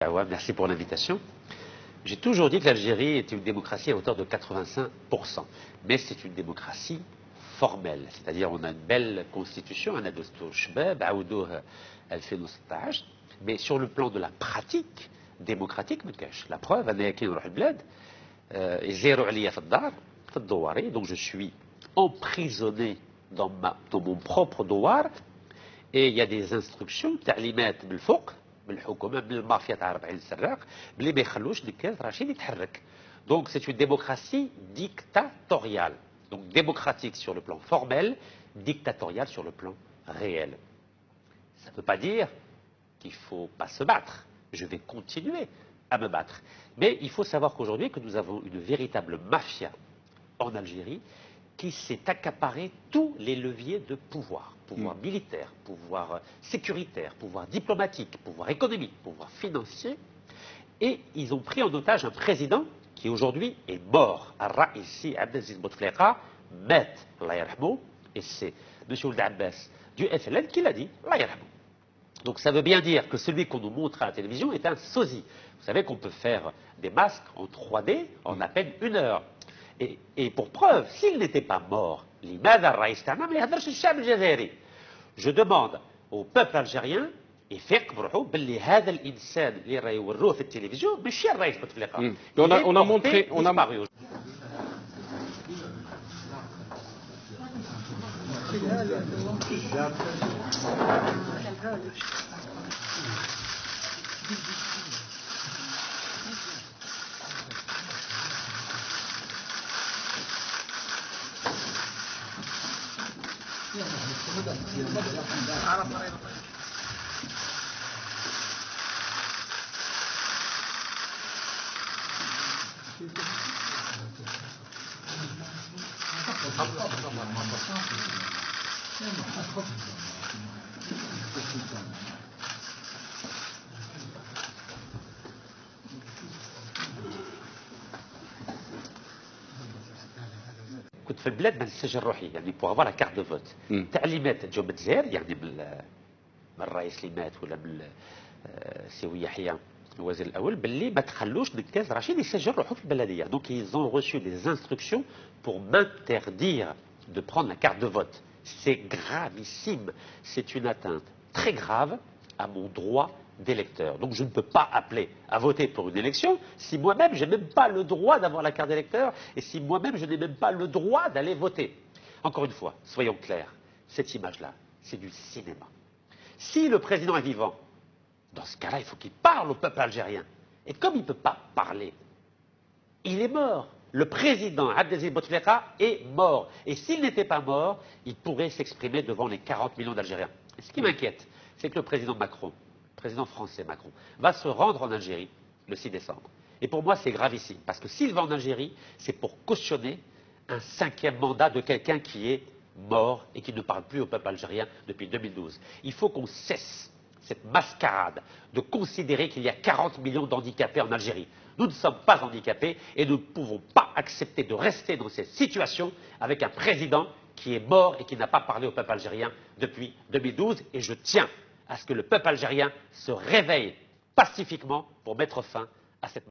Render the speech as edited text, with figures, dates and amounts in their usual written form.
Ouais, merci pour l'invitation. J'ai toujours dit que l'Algérie était une démocratie à hauteur de 85%. Mais c'est une démocratie formelle. C'est-à-dire on a une belle constitution, un Dastour Chbab, Aoudouh 2016. Mais sur le plan de la pratique démocratique, la preuve, donc je suis emprisonné dans mon propre douar. Et il y a des instructions, تعليمات بالفوق بالحكومه من المافيا تاع 40 سراق بلي ما يخلوش نكاز رشيد يتحرك. Donc c'est une démocratie dictatoriale. Donc démocratique sur le plan formel, dictatoriale sur le plan réel. Ça ne veut pas dire qu'il ne faut pas se battre. Je vais continuer à me battre. Mais il faut savoir qu'aujourd'hui que nous avons une véritable mafia en Algérie qui s'est accaparé tous les leviers de pouvoir. Pouvoir militaire, pouvoir sécuritaire, pouvoir diplomatique, pouvoir économique, pouvoir financier. Et ils ont pris en otage un président qui aujourd'hui est mort. Al-Raïsi Abdelaziz Bouteflika, Met, Allah yarhamou, et c'est M. Ould Abbas du FLN qui l'a dit, Allah yarhamou. Donc ça veut bien dire que celui qu'on nous montre à la télévision est un sosie. Vous savez qu'on peut faire des masques en 3D en à peine 1 heure. Et pour preuve, s'il n'était pas mort, je demande au peuple algérien on a montré, كنت في البلاد ما نسجل روحي يعني بوغ افوار لا كارت دو فوت. تعليمات تجاو من الجزائر يعني من الرئيس اللي مات ولا من سي يحيى الوزير الاول باللي ما تخلوش نكاز رشيد يسجل روحه في البلديه. Donc ils ont reçu des instructions pour m'interdire de prendre la carte de vote. C'est gravissime. C'est une atteinte très grave à mon droit d'électeur. Donc je ne peux pas appeler à voter pour une élection si moi-même je n'ai même pas le droit d'avoir la carte d'électeur et si moi-même je n'ai même pas le droit d'aller voter. Encore une fois, soyons clairs, cette image-là, c'est du cinéma. Si le président est vivant, dans ce cas-là, il faut qu'il parle au peuple algérien. Et comme il ne peut pas parler, il est mort. Le président Abdelaziz Bouteflika est mort. Et s'il n'était pas mort, il pourrait s'exprimer devant les 40 millions d'Algériens. Et ce qui m'inquiète, c'est que le président Macron, président français Macron, va se rendre en Algérie le 6 décembre. Et pour moi, c'est gravissime. Parce que s'il va en Algérie, c'est pour cautionner un 5e mandat de quelqu'un qui est mort et qui ne parle plus au peuple algérien depuis 2012. Il faut qu'on cesse cette mascarade de considérer qu'il y a 40 millions d'handicapés en Algérie. Nous ne sommes pas handicapés et nous ne pouvons pas accepter de rester dans cette situation avec un président qui est mort et qui n'a pas parlé au peuple algérien depuis 2012. Et je tiens à ce que le peuple algérien se réveille pacifiquement pour mettre fin à cette